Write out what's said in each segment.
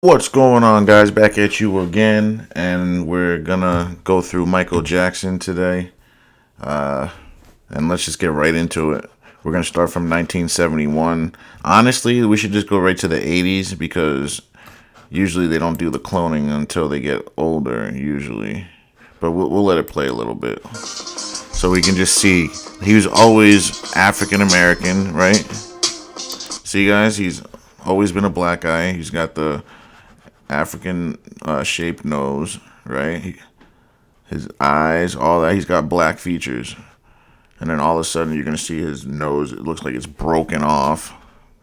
What's going on, guys? Back at you again, and we're gonna go through Michael Jackson today. And let's just get right into it. We're gonna start from 1971. Honestly, we should just go right to the 80s because usually they don't do the cloning until they get older, usually. But we'll let it play a little bit so we can just see. He was always African American, right? See, guys, he's always been a black guy. He's got the African shaped nose, right? His eyes, all that. He's got black features. And then all of a sudden, you're going to see his nose. It looks like it's broken off,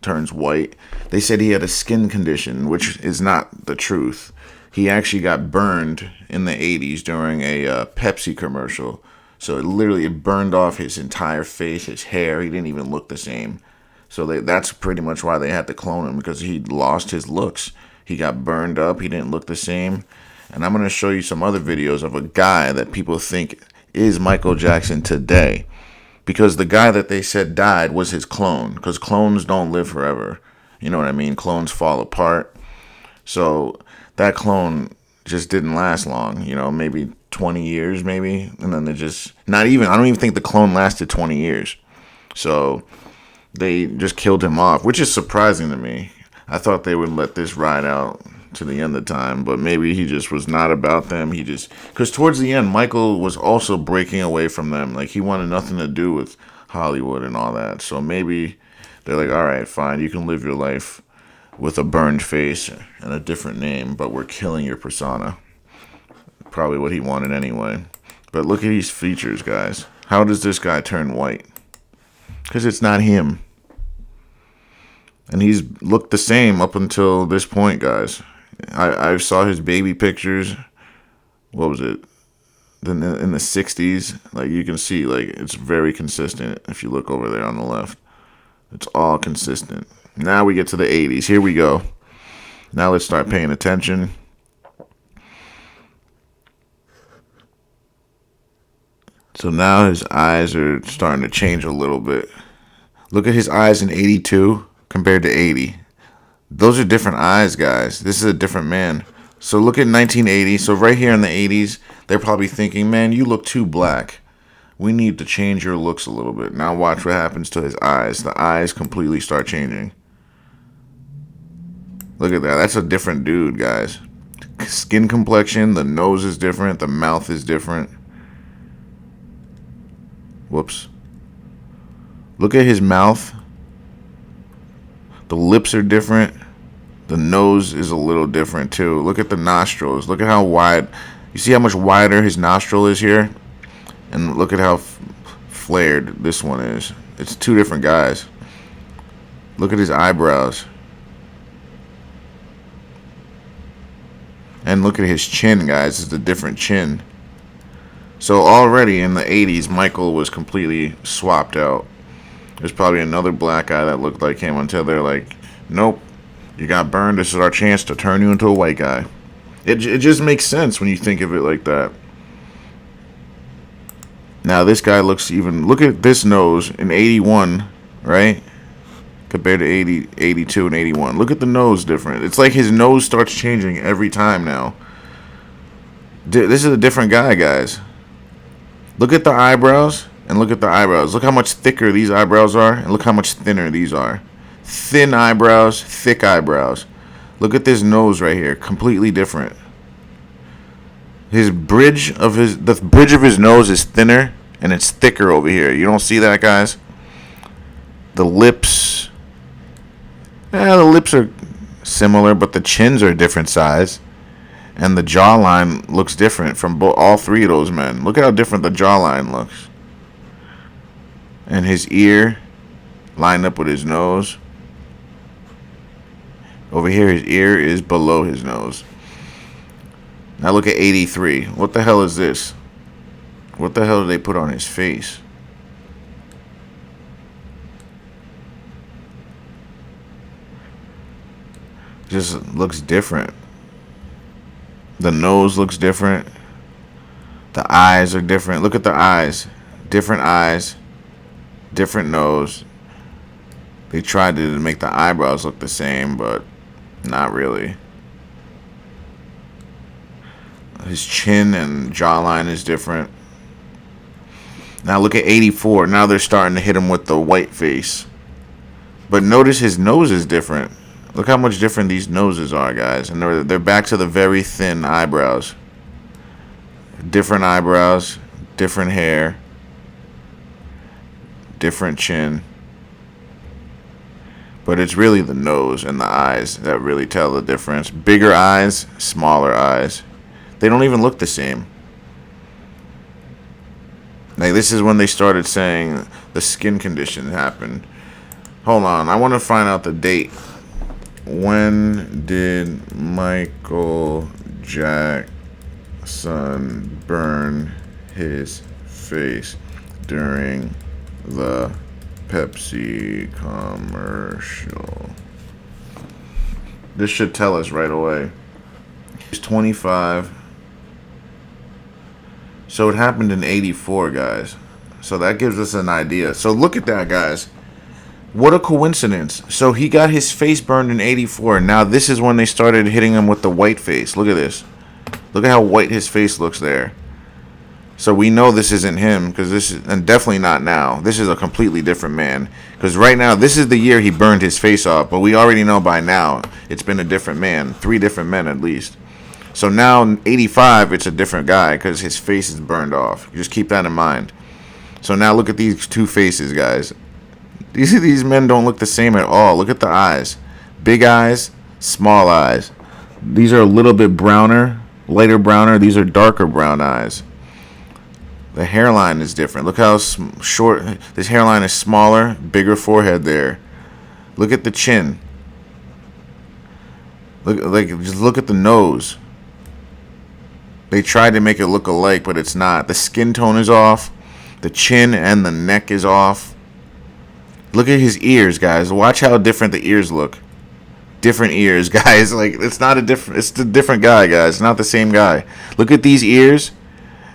turns white. They said he had a skin condition, which is not the truth. He actually got burned in the 80s during a Pepsi commercial. So it burned off his entire face, his hair. He didn't even look the same. So that's pretty much why they had to clone him, because he lost his looks. He got burned up. He didn't look the same. And I'm going to show you some other videos of a guy that people think is Michael Jackson today. Because the guy that they said died was his clone. Because clones don't live forever. You know what I mean? Clones fall apart. So that clone just didn't last long. You know, maybe 20 years, maybe. And then they just, not even, I don't even think the clone lasted 20 years. So they just killed him off, which is surprising to me. I thought they would let this ride out to the end of time, but maybe he just was not about them. Because towards the end, Michael was also breaking away from them. Like, he wanted nothing to do with Hollywood and all that. So maybe they're like, all right, fine, you can live your life with a burned face and a different name, but we're killing your persona. Probably what he wanted anyway. But look at these features, guys. How does this guy turn white? Because it's not him. And he's looked the same up until this point, guys. I saw his baby pictures. What was it? In the 60s. Like, you can see, like, it's very consistent if you look over there on the left. It's all consistent. Now we get to the 80s. Here we go. Now let's start paying attention. So now his eyes are starting to change a little bit. Look at his eyes in 82 compared to 80. Those are different eyes, guys. This is a different man. So look at 1980. So right here in the 80s, they're probably thinking, man, you look too black. We need to change your looks a little bit. Now watch what happens to his eyes. The eyes completely start changing. Look at that. That's a different dude, guys. Skin complexion, the nose is different, the mouth is different. Whoops. Look at his mouth. The lips are different. The nose is a little different too. Look at the nostrils. Look at how wide. You see how much wider his nostril is here? And look at how flared this one is. It's two different guys. Look at his eyebrows. And look at his chin, guys. It's a different chin. So already in the 80s, Michael was completely swapped out. There's probably another black guy that looked like him until they're like, nope, you got burned. This is our chance to turn you into a white guy. It just makes sense when you think of it like that. Now this guy looks even, look at this nose in 81, right? Compared to 80, 82 and 81. Look at the nose different. It's like his nose starts changing every time now. This is a different guy, guys. Look at the eyebrows and look at the eyebrows. Look how much thicker these eyebrows are and look how much thinner these are. Thin eyebrows, thick eyebrows. Look at this nose right here, completely different. The bridge of his nose is thinner and it's thicker over here. You don't see that, guys? The lips, the lips are similar, but the chins are a different size. And the jawline looks different from all three of those men. Look at how different the jawline looks. And his ear lined up with his nose. Over here, his ear is below his nose. Now look at 83. What the hell is this? What the hell did they put on his face? Just looks different. The nose looks different. The eyes are different. Look at the eyes. Different nose. They tried to make the eyebrows look the same, but not really. His chin and jawline is different. Now look at 84. Now they're starting to hit him with the white face. But notice his nose is different. Look how much different these noses are, guys. And they're back to the very thin eyebrows. Different eyebrows, different hair, different chin. But it's really the nose and the eyes that really tell the difference. Bigger eyes, smaller eyes. They don't even look the same. Like, this is when they started saying the skin condition happened. Hold on, I want to find out the date. When did Michael Jackson burn his face during the Pepsi commercial? This should tell us right away. He's 25. So it happened in 84, guys. So that gives us an idea. So look at that, guys. What a coincidence. So he got his face burned in 84. Now this is when they started hitting him with the white face. Look at this. Look at how white his face looks there. So we know this isn't him, because this is, and definitely not now. This is a completely different man. Because right now, this is the year he burned his face off. But we already know by now it's been a different man. 3 different men at least. So now in 85, it's a different guy because his face is burned off. Just keep that in mind. So now look at these two faces, guys. These men don't look the same at all. Look at the eyes. Big eyes, small eyes. These are a little bit browner, lighter browner. These are darker brown eyes. The hairline is different. Look how short. This hairline is smaller, bigger forehead there. Look at the chin. Just look at the nose. They tried to make it look alike, but it's not. The skin tone is off. The chin and the neck is off. Look at his ears, guys. Watch how different the ears look. Different ears, guys. Like, it's not a different. It's the different guy, guys. It's not the same guy. Look at these ears,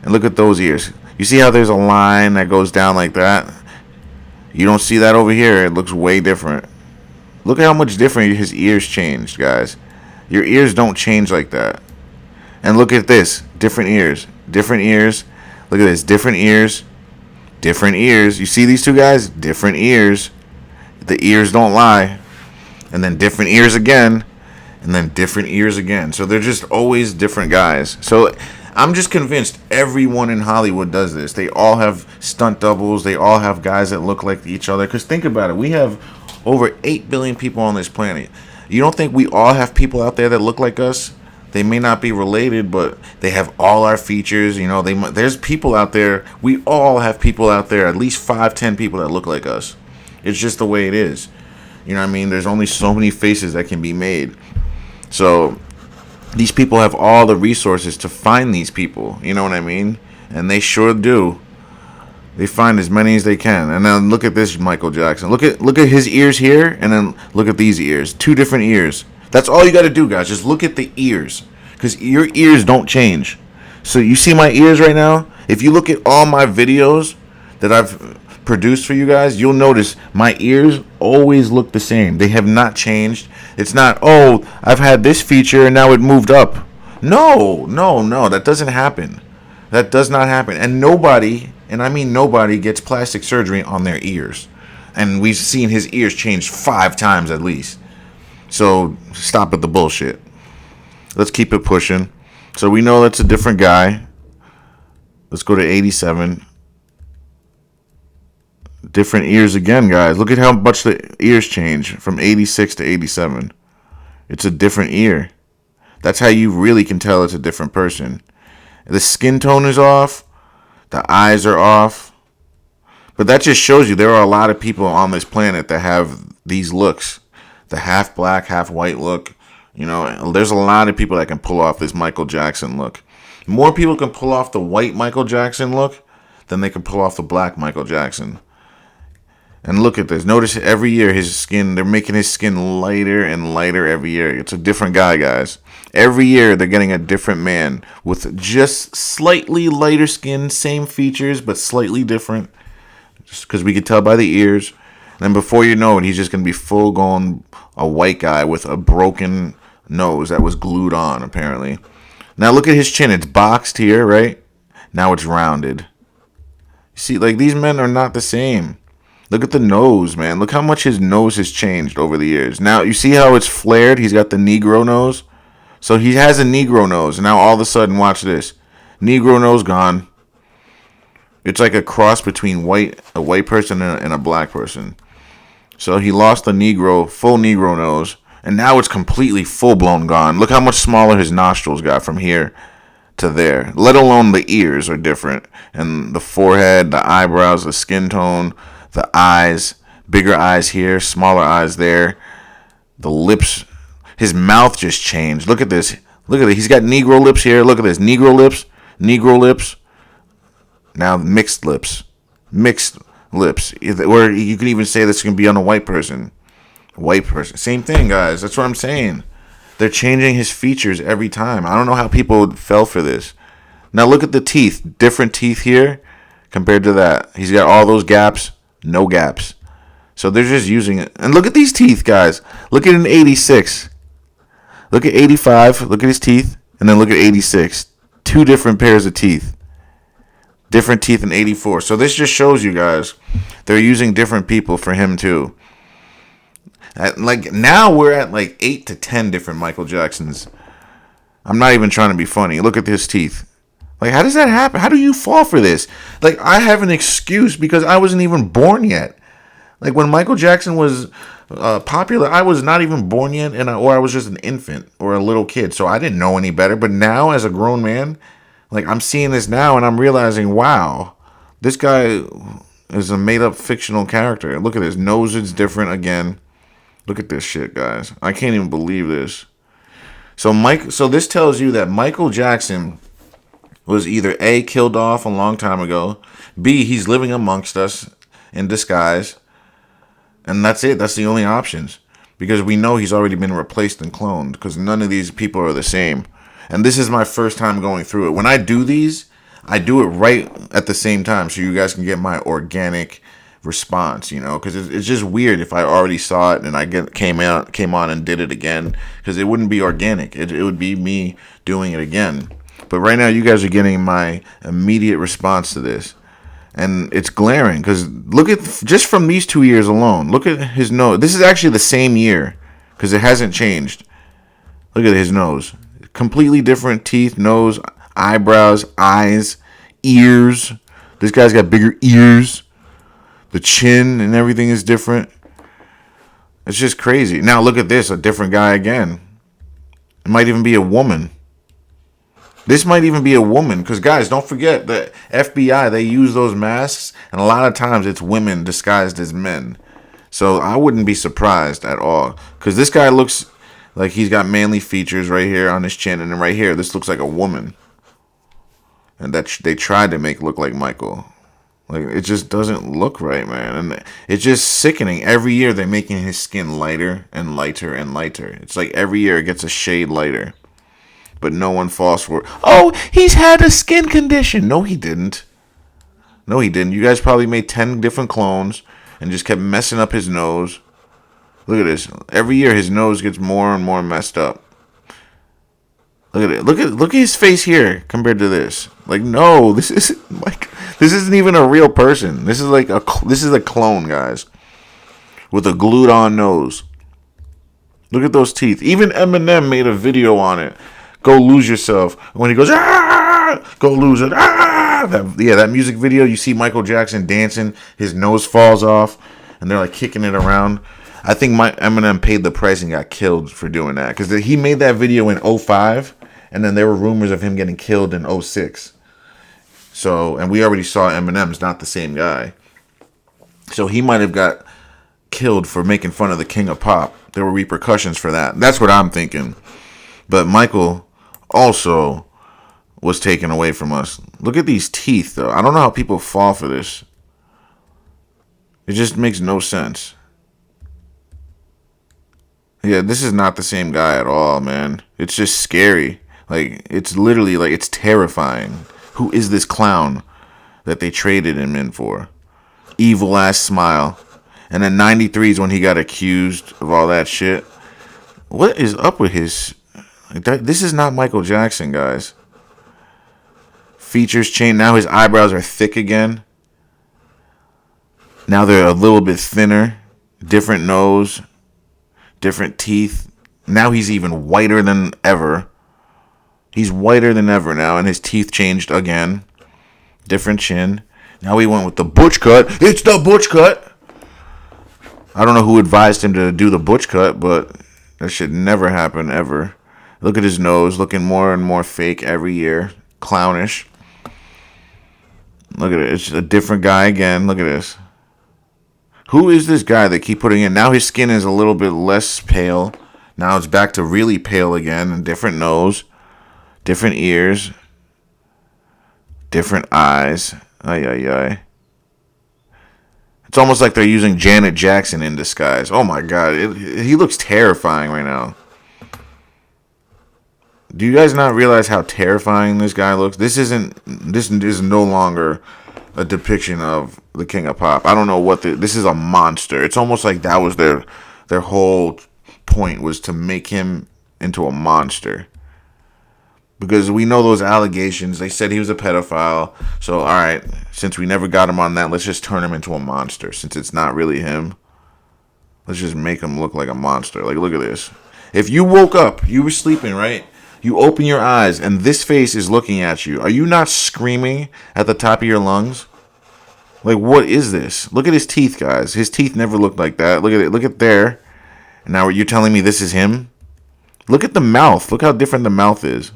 and look at those ears. You see how there's a line that goes down like that? You don't see that over here. It looks way different. Look at how much different his ears changed, guys. Your ears don't change like that. And look at this. Different ears. Different ears. Look at this. Different ears. Different ears. You see these two guys? Different ears. The ears don't lie. And then different ears again. And then different ears again. So they're just always different guys. So I'm just convinced everyone in Hollywood does this. They all have stunt doubles. They all have guys that look like each other. Because think about it. We have over 8 billion people on this planet. You don't think we all have people out there that look like us? They may not be related, but they have all our features. You know, there's people out there. We all have people out there, at least 5-10 people that look like us. It's just the way it is. You know what I mean? There's only so many faces that can be made. So these people have all the resources to find these people. You know what I mean? And they sure do. They find as many as they can. And then look at this Michael Jackson. Look at his ears here, and then look at these ears. 2 different ears. That's all you got to do, guys. Just look at the ears, because your ears don't change. So you see my ears right now? If you look at all my videos that I've produced for you guys, you'll notice my ears always look the same. They have not changed. It's not, oh, I've had this feature and now it moved up. No, that doesn't happen. That does not happen. And nobody, and I mean nobody, gets plastic surgery on their ears. And we've seen his ears change 5 times at least. So stop with the bullshit. Let's keep it pushing. So we know that's a different guy. Let's go to 87. Different ears again, guys. Look at how much the ears change from 86 to 87. It's a different ear. That's how you really can tell it's a different person. The skin tone is off. The eyes are off. But that just shows you there are a lot of people on this planet that have these looks. The half black, half white look. You know, there's a lot of people that can pull off this Michael Jackson look. More people can pull off the white Michael Jackson look than they can pull off the black Michael Jackson. And look at this. Notice every year his skin, they're making his skin lighter and lighter every year. It's a different guy, guys. Every year they're getting a different man with just slightly lighter skin, same features, but slightly different. Just because we could tell by the ears. Then before you know it, he's just going to be full-grown a white guy with a broken nose that was glued on, apparently. Now look at his chin. It's boxed here, right? Now it's rounded. See, like, these men are not the same. Look at the nose, man. Look how much his nose has changed over the years. Now, you see how it's flared? He's got the Negro nose. So he has a Negro nose. And now all of a sudden, watch this. Negro nose gone. It's like a cross between a white person and a black person. So he lost the full Negro nose. And now it's completely full-blown gone. Look how much smaller his nostrils got from here to there. Let alone the ears are different. And the forehead, the eyebrows, the skin tone, the eyes. Bigger eyes here, smaller eyes there. The lips. His mouth just changed. Look at this. Look at it. He's got Negro lips here. Look at this. Negro lips. Negro lips. Now mixed lips. Mixed lips. Or you could even say this can be on a white person. White person. Same thing, guys. That's what I'm saying. They're changing his features every time. I don't know how people fell for this. Now look at the teeth. Different teeth here compared to that. He's got all those gaps. No gaps. So they're just using it. And look at these teeth, guys. Look at an 86. Look at 85. Look at his teeth. And then look at 86. Two different pairs of teeth. Different teeth in 84. So this just shows you guys they're using different people for him too. Like now we're at like 8 to 10 different Michael Jacksons. I'm not even trying to be funny. Look at his teeth. Like, how does that happen? How do you fall for this? Like, I have an excuse because I wasn't even born yet. Like, when Michael Jackson was popular, I was not even born yet, or I was just an infant or a little kid, so I didn't know any better. But now, as a grown man, like, I'm seeing this now, and I'm realizing, wow, this guy is a made-up fictional character. Look at his nose; it's different again. Look at this shit, guys. I can't even believe this. So this tells you that Michael Jackson was either A, killed off a long time ago, B, he's living amongst us in disguise, and that's it. That's the only options. Because we know he's already been replaced and cloned, because none of these people are the same. And this is my first time going through it. When I do these, I do it right at the same time so you guys can get my organic response, you know, because it's just weird if I already saw it and I came on and did it again, because it wouldn't be organic. It would be me doing it again. But right now you guys are getting my immediate response to this, and it's glaring because look at just from these 2 years alone. Look at his nose. This is actually the same year because it hasn't changed. Look at his nose. Completely different teeth, nose, eyebrows, eyes, ears. This guy's got bigger ears. The chin and everything is different. It's just crazy. Now look at this, a different guy again. It might even be a woman. This might even be a woman. Because guys, don't forget the FBI, they use those masks. And a lot of times it's women disguised as men. So I wouldn't be surprised at all. Because this guy looks like he's got manly features right here on his chin. And then right here, this looks like a woman. And that they tried to make look like Michael. Like, it just doesn't look right, man. And it's just sickening. Every year they're making his skin lighter and lighter and lighter. It's like every year it gets a shade lighter. But no one falls for it. Oh, he's had a skin condition. No, he didn't. No, he didn't. You guys probably made 10 different clones and just kept messing up his nose. Look at this. Every year his nose gets more and more messed up. Look at it. Look at his face here compared to this. Like, no, this isn't even a real person. This is a clone, guys, with a glued on nose. Look at those teeth. Even Eminem made a video on it. Go lose yourself. When he goes, ah, go lose it. Ah, that music video. You see Michael Jackson dancing. His nose falls off, and they're like kicking it around. I think Eminem paid the price and got killed for doing that because he made that video in 2005. And then there were rumors of him getting killed in 2006. So, and we already saw Eminem's not the same guy. So he might have got killed for making fun of the King of Pop. There were repercussions for that. That's what I'm thinking. But Michael also was taken away from us. Look at these teeth, though. I don't know how people fall for this. It just makes no sense. Yeah, this is not the same guy at all, man. It's just scary. Like, it's literally, like, it's terrifying. Who is this clown that they traded him in for? Evil ass smile. And then 93 is when he got accused of all that shit. What is up with his... This is not Michael Jackson, guys. Features change. Now his eyebrows are thick again. Now they're a little bit thinner. Different nose. Different teeth. Now he's even whiter than ever. He's whiter than ever now, and his teeth changed again. Different chin. Now he went with the butch cut. It's the butch cut. I don't know who advised him to do the butch cut, but that should never happen, ever. Look at his nose, looking more and more fake every year. Clownish. Look at it. It's a different guy again. Look at this. Who is this guy they keep putting in? Now his skin is a little bit less pale. Now it's back to really pale again. And different nose. Different ears. Different eyes. Ay, ay, ay. It's almost like they're using Janet Jackson in disguise. Oh my god. He looks terrifying right now. Do you guys not realize how terrifying this guy looks? This is no longer a depiction of the King of Pop. I don't know what this is a monster. It's almost like that was their whole point, was to make him into a monster. Because we know those allegations. They said he was a pedophile. So, all right, since we never got him on that, let's just turn him into a monster. Since it's not really him, let's just make him look like a monster. Like, look at this. If you woke up, you were sleeping, right? You open your eyes, and this face is looking at you. Are you not screaming at the top of your lungs? Like, what is this? Look at his teeth, guys. His teeth never looked like that. Look at it. Look at there. And now you're telling me this is him? Look at the mouth. Look how different the mouth is.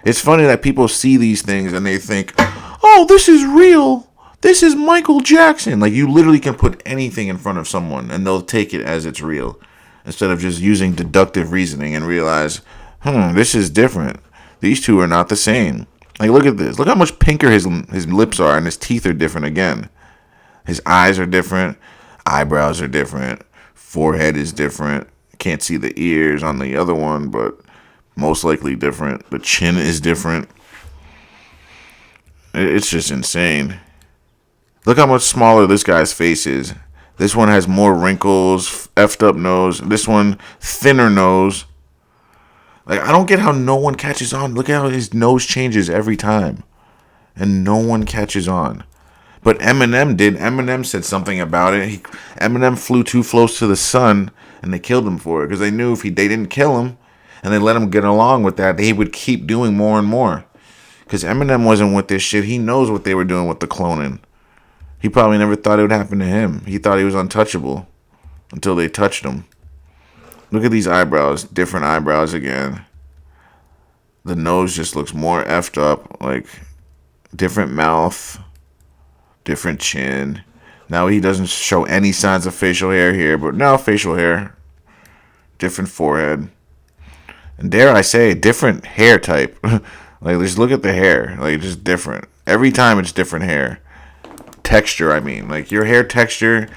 It's funny that people see these things and they think, oh, this is real. This is Michael Jackson. Like, you literally can put anything in front of someone and they'll take it as it's real. Instead of just using deductive reasoning and realize, this is different. These two are not the same. Like, look at this. Look how much pinker his lips are, and his teeth are different again. His eyes are different. Eyebrows are different. Forehead is different. Can't see the ears on the other one, but most likely different. The chin is different. It's just insane. Look how much smaller this guy's face is. This one has more wrinkles, effed up nose. This one, thinner nose. Like, I don't get how no one catches on. Look at how his nose changes every time. And no one catches on. But Eminem did. Eminem said something about it. Eminem flew too close to the sun, and they killed him for it. Because they knew if they didn't kill him, and they let him get along with that, they would keep doing more and more. Because Eminem wasn't with this shit. He knows what they were doing with the cloning. He probably never thought it would happen to him. He thought he was untouchable. Until they touched him. Look at these eyebrows. Different eyebrows again. The nose just looks more effed up. Like, different mouth. Different chin. Now he doesn't show any signs of facial hair here. But now facial hair. Different forehead. And dare I say, different hair type. Like, just look at the hair. Like, just different. Every time it's different hair. Texture, I mean. Like, your hair texture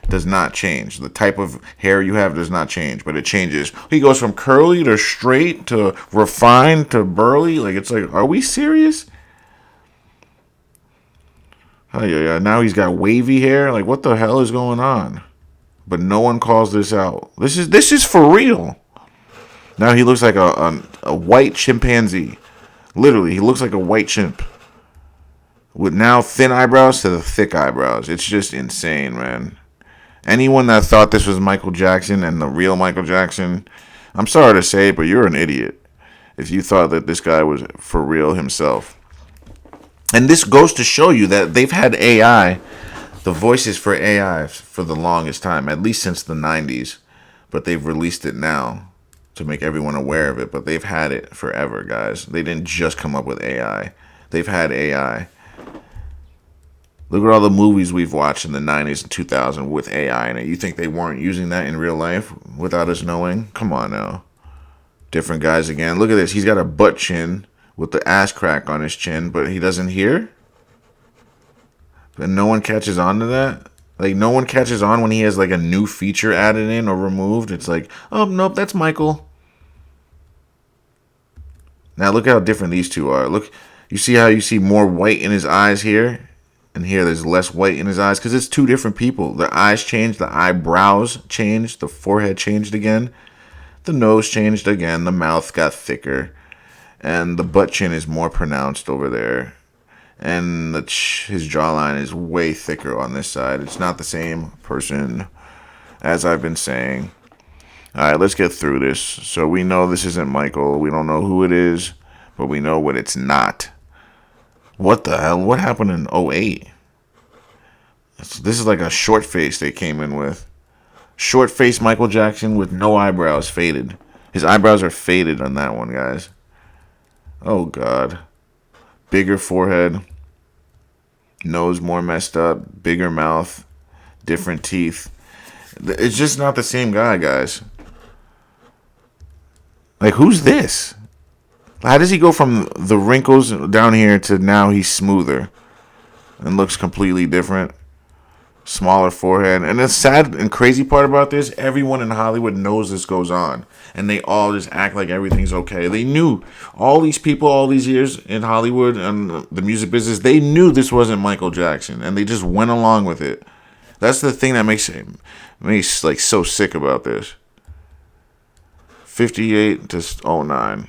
does not change. The type of hair you have does not change, but it changes. He goes from curly to straight to refined to burly. Like, it's like, are we serious? Oh, yeah. Now he's got wavy hair. Like, what the hell is going on? But no one calls this out. This is for real. Now he looks like a white chimpanzee. Literally, he looks like a white chimp. With now thin eyebrows to the thick eyebrows. It's just insane, man. Anyone that thought this was Michael Jackson and the real Michael Jackson, I'm sorry to say it, but you're an idiot if you thought that this guy was for real himself. And this goes to show you that they've had AI, the voices for AI, for the longest time, at least since the 90s. But they've released it now to make everyone aware of it. But they've had it forever, guys. They didn't just come up with AI. They've had AI. Look at all the movies we've watched in the 90s and 2000s with AI in it. You think they weren't using that in real life without us knowing? Come on now. Different guys again. Look at this. He's got a butt chin with the ass crack on his chin, but he doesn't hear? And no one catches on to that? Like, no one catches on when he has, like, a new feature added in or removed? It's like, oh, nope, that's Michael. Now, look how different these two are. Look, you see how you see more white in his eyes here? And here there's less white in his eyes because it's two different people. The eyes changed, the eyebrows changed, the forehead changed again. The nose changed again. The mouth got thicker. And the butt chin is more pronounced over there. And his jawline is way thicker on this side. It's not the same person, as I've been saying. All right, let's get through this. So we know this isn't Michael. We don't know who it is, but we know what it's not. What the hell? What happened in '08? This is like a short face they came in with. Short face Michael Jackson with no eyebrows, faded. His eyebrows are faded on that one, guys. Oh, God. Bigger forehead. Nose more messed up. Bigger mouth. Different teeth. It's just not the same guy, guys. Like, who's this? How does he go from the wrinkles down here to now he's smoother and looks completely different? Smaller forehead. And the sad and crazy part about this, everyone in Hollywood knows this goes on. And they all just act like everything's okay. They knew, all these people, all these years in Hollywood and the music business, they knew this wasn't Michael Jackson. And they just went along with it. That's the thing that makes me like so sick about this. 58 to 09.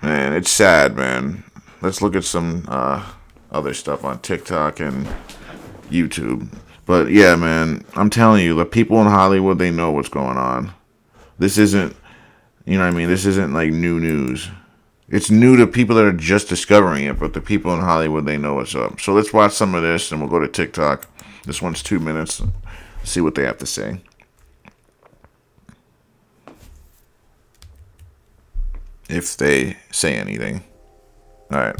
Man, it's sad, man. Let's look at some other stuff on TikTok and YouTube. But yeah, man, I'm telling you, the people in Hollywood, they know what's going on. This isn't, you know what I mean? This isn't like new news. It's new to people that are just discovering it, but the people in Hollywood, they know what's up. So let's watch some of this, and we'll go to TikTok. This one's 2 minutes. See what they have to say. If they say anything. All right.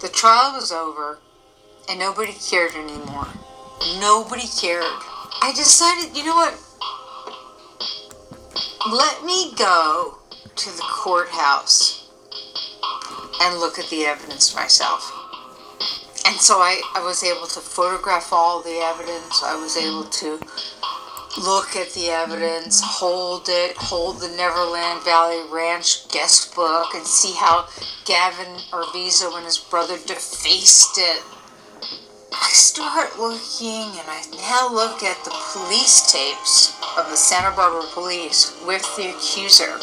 The trial was over, and nobody cared anymore. Nobody cared. I decided, you know what? Let me go to the courthouse and look at the evidence myself. And so I was able to photograph all the evidence. I was able to look at the evidence, hold the Neverland Valley Ranch guest book, and see how Gavin Arvizo and his brother defaced it. I start looking, and I now look at the police tapes of the Santa Barbara police with the accuser.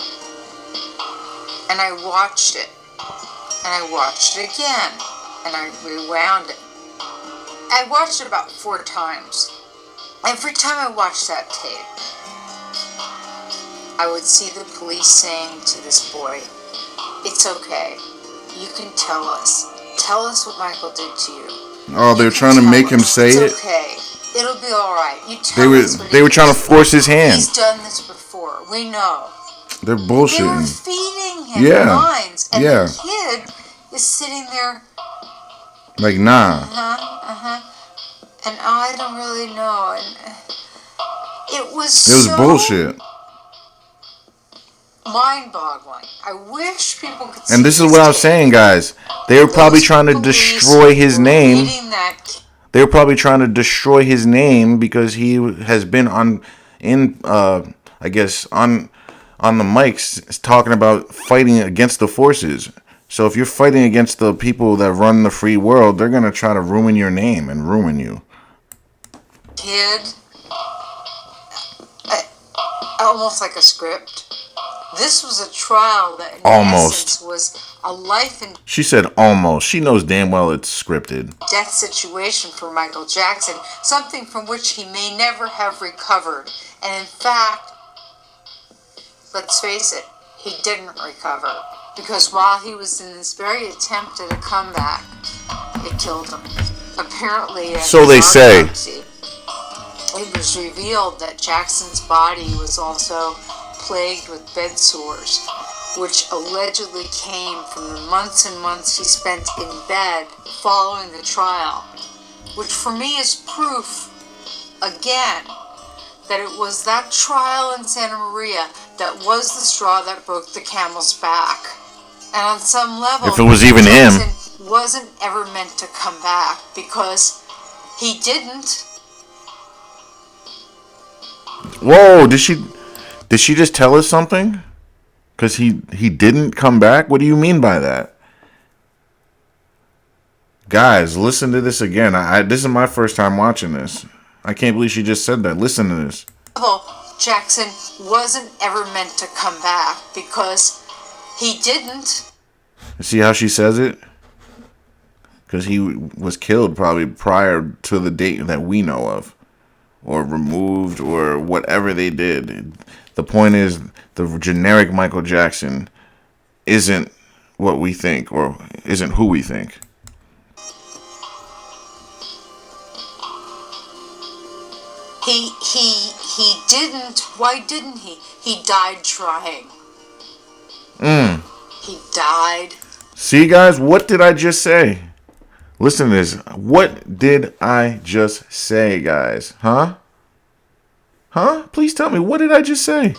And I watched it. And I watched it again. And I rewound it. I watched it about 4 times. Every time I watched that tape, I would see the police saying to this boy, "It's okay. You can tell us. Tell us what Michael did to you. Oh, they were trying to make him say it? It's okay. It'll be all right. You tell us what They were trying to force his hand. He's done this before. We know." They're bullshitting. They were feeding him lines. And the kid is sitting there like, nah. And I don't really know. And it was so bullshit. Mind-boggling. I wish people could see. And this is what I was saying, guys. They were probably trying to destroy his name. They were probably trying to destroy his name because he has been on the mics talking about fighting against the forces. So if you're fighting against the people that run the free world, they're going to try to ruin your name and ruin you. Kid, almost like a script. This was a trial that in essence was a life and she said almost. She knows damn well it's scripted. Death situation for Michael Jackson, something from which he may never have recovered. And in fact, let's face it, he didn't recover. Because while he was in this very attempt at a comeback, it killed him. Apparently, so they say. It was revealed that Jackson's body was also plagued with bed sores, which allegedly came from the months and months he spent in bed following the trial, which for me is proof, again, that it was that trial in Santa Maria that was the straw that broke the camel's back. And on some level, if it was even Jackson him, wasn't ever meant to come back because he didn't. Whoa, did she just tell us something? Because he didn't come back? What do you mean by that? Guys, listen to this again. This is my first time watching this. I can't believe she just said that. Listen to this. Jackson wasn't ever meant to come back because he didn't. See how she says it? Because he was killed probably prior to the date that we know of, or removed, or whatever they did. The point is, the generic Michael Jackson isn't what we think, or isn't who we think. He didn't. Why didn't he? He died trying. He died. See, guys, what did I just say? Listen to this. What did I just say, guys? Huh? Please tell me. What did I just say?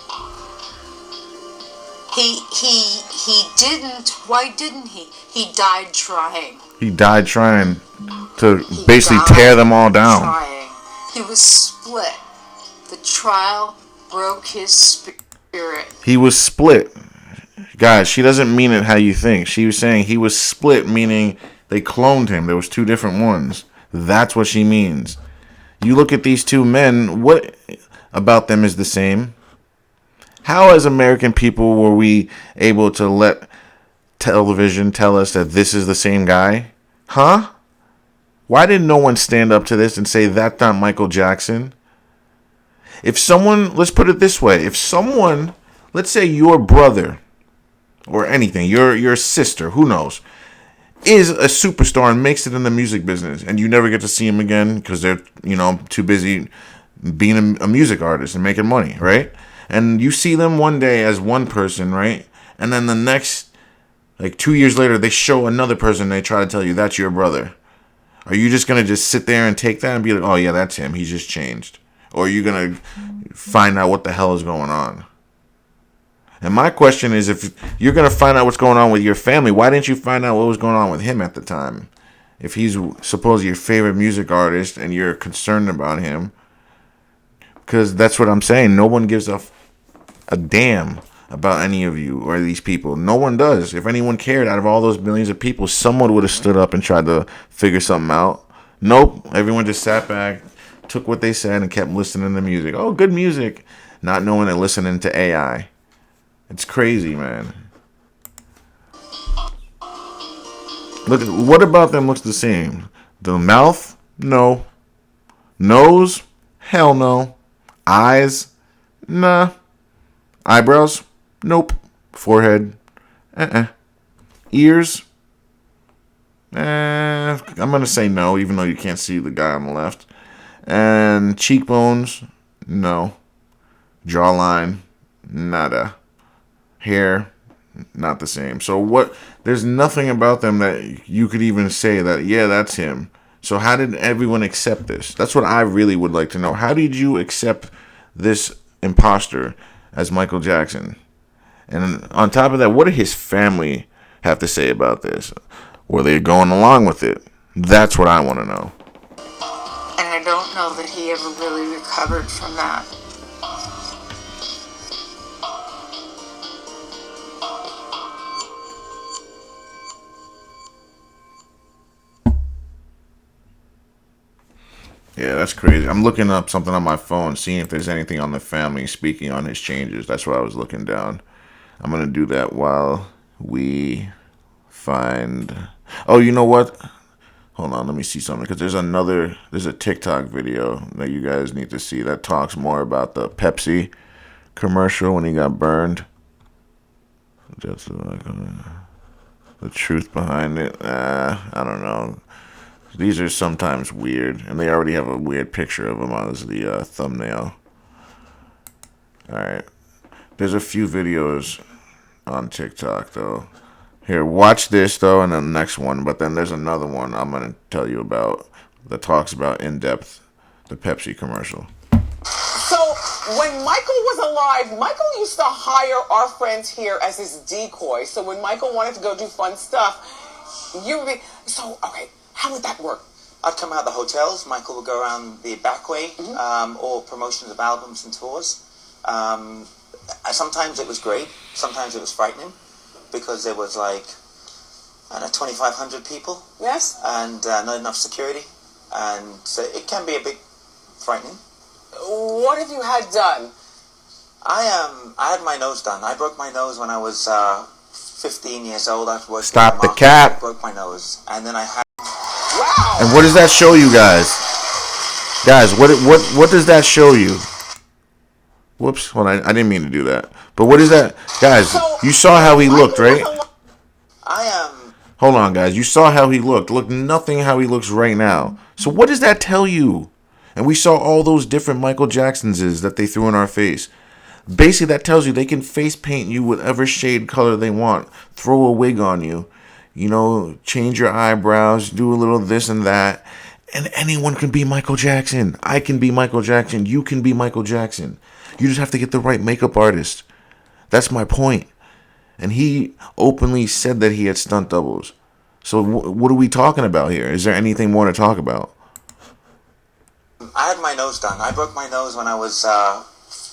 He didn't. Why didn't he? He died trying. He died trying to He basically died tear them all down. Trying. He was split. The trial broke his spirit. He was split. Guys, she doesn't mean it how you think. She was saying he was split, meaning they cloned him. There was two different ones. That's what she means. You look at these two men, what about them is the same? How, as American people, were we able to let television tell us that this is the same guy? Huh? Why did no one stand up to this and say that's not Michael Jackson? If someone, let's put it this way, if someone, let's say your brother or anything, your sister, who knows, is a superstar and makes it in the music business, and you never get to see him again because they're, too busy being a music artist and making money, right? And you see them one day as one person, right? And then the next, 2 years later, they show another person, they try to tell you that's your brother. Are you just going to just sit there and take that and be like, oh yeah, that's him, he just changed? Or are you going to find out what the hell is going on? And my question is, if you're going to find out what's going on with your family, why didn't you find out what was going on with him at the time? If he's supposedly your favorite music artist and you're concerned about him. Because that's what I'm saying. No one gives a damn about any of you or these people. No one does. If anyone cared, out of all those millions of people, someone would have stood up and tried to figure something out. Nope. Everyone just sat back, took what they said, and kept listening to music. Oh, good music. Not knowing they're listening to AI. It's crazy, man. Look, what about them looks the same? The mouth? No. Nose? Hell no. Eyes? Nah. Eyebrows? Nope. Forehead? Ears? I'm gonna say no, even though you can't see the guy on the left. And cheekbones? No. Jawline? Nada. Hair, not the same. So what? There's nothing about them that you could even say that, yeah, that's him. So how did everyone accept this? That's what I really would like to know. How did you accept this imposter as Michael Jackson? And on top of that, what did his family have to say about this? Were they going along with it? That's what I want to know. And I don't know that he ever really recovered from that. Yeah, that's crazy. I'm looking up something on my phone, seeing if there's anything on the family speaking on his changes. That's what I was looking down. I'm going to do that while we find... Oh, you know what? Hold on, let me see something. Because there's a TikTok video that you guys need to see that talks more about the Pepsi commercial when he got burned. Just like the truth behind it. I don't know. These are sometimes weird, and they already have a weird picture of him as the thumbnail. Alright. There's a few videos on TikTok, though. Here, watch this, though, and then the next one. But then there's another one I'm going to tell you about that talks about in depth the Pepsi commercial. So, when Michael was alive, Michael used to hire our friends here as his decoy. So when Michael wanted to go do fun stuff, okay, how would that work? I'd come out of the hotels. Michael would go around the back way, or promotions of albums and tours. Sometimes it was great. Sometimes it was frightening because there was 2,500 people. Yes. And not enough security. And so it can be a bit frightening. What have you had done? I had my nose done. I broke my nose when I was 15 years old. I was working Stop in the market. cap. I broke my nose, and then I had. Wow. And what does that show you guys? Guys, what does that show you? Whoops, well, I didn't mean to do that. But what is that? Guys, you saw how he looked, right? I am. Hold on, guys. You saw how he looked. Look nothing how he looks right now. So what does that tell you? And we saw all those different Michael Jacksons that they threw in our face. Basically, that tells you they can face paint you whatever shade color they want. Throw a wig on you. You know, change your eyebrows. Do a little this and that. And anyone can be Michael Jackson. I can be Michael Jackson. You can be Michael Jackson. You just have to get the right makeup artist. That's my point. And he openly said that he had stunt doubles. So what are we talking about here? Is there anything more to talk about? I had my nose done. I broke my nose when I was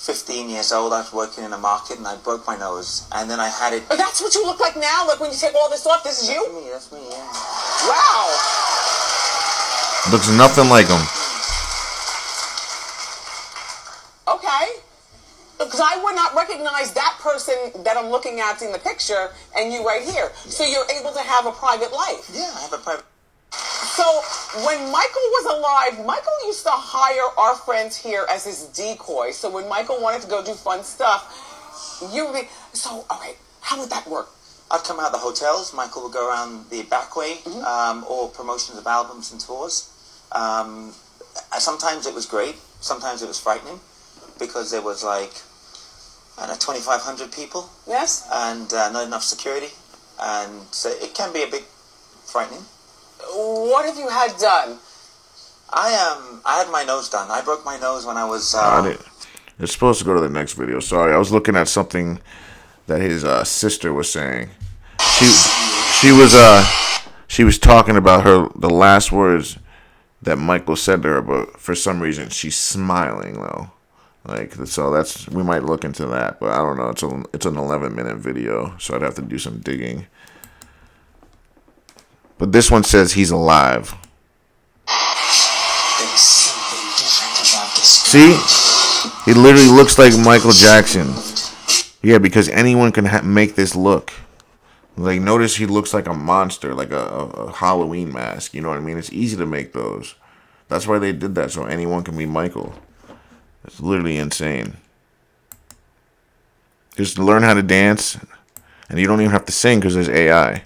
15 years old. I was working in a market, and I broke my nose, and then I had it. That's what you look like now? Like when you take all this off, this is you? That's me, yeah. Wow. Looks nothing like him. Okay. Because I would not recognize that person that I'm looking at in the picture and you right here. So you're able to have a private life. Yeah, I have a private. So when Michael was alive, Michael used to hire our friends here as his decoy. So when Michael wanted to go do fun stuff, you would be, so, okay, how would that work? I'd come out the hotels. Michael would go around the back way, or promotions of albums and tours. Sometimes it was great. Sometimes it was frightening because there was like, I don't know, 2,500 people. Yes? And not enough security. And so it can be a bit frightening. What have you had done? I had my nose done. I broke my nose when I was. It's supposed to go to the next video. Sorry, I was looking at something that his sister was saying. She was talking about the last words that Michael said to her, but for some reason she's smiling though. Like, so we might look into that, but I don't know. It's an 11-minute video, so I'd have to do some digging. But this one says he's alive. See? He literally looks like Michael Jackson. Yeah, because anyone can make this look. Like, notice he looks like a monster, like a Halloween mask. You know what I mean? It's easy to make those. That's why they did that, so anyone can be Michael. It's literally insane. Just learn how to dance, and you don't even have to sing because there's AI.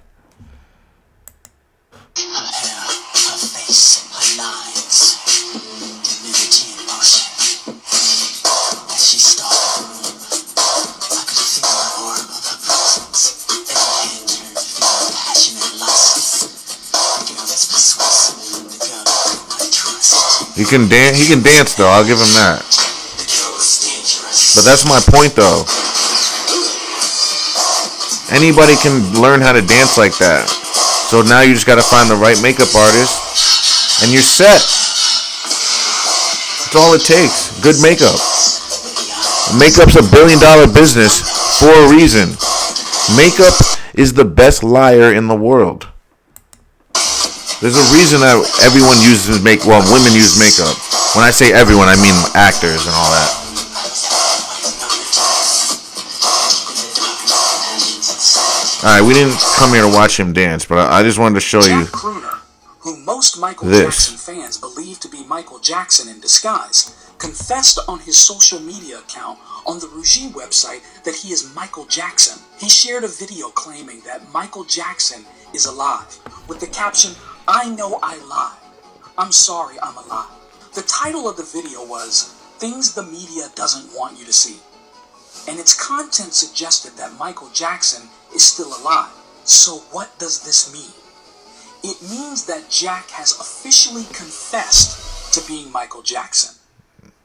He can dance though, I'll give him that. But that's my point though. Anybody can learn how to dance like that. So now you just gotta find the right makeup artist and you're set. That's all it takes. Good makeup. Makeup's $1 billion business for a reason. Makeup is the best liar in the world. There's a reason that everyone uses women use makeup. When I say everyone, I mean actors and all that. Alright, we didn't come here to watch him dance, but I just wanted to show you Jack Crooner, who most Michael this. Jackson fans believe to be Michael Jackson in disguise, confessed on his social media account on the Rougie website that he is Michael Jackson. He shared a video claiming that Michael Jackson is alive, with the caption, "I know I lied. I'm sorry I'm alive." The title of the video was, "Things the Media Doesn't Want You to See." And its content suggested that Michael Jackson is still alive. So what does this mean? It means that Jack has officially confessed to being Michael Jackson.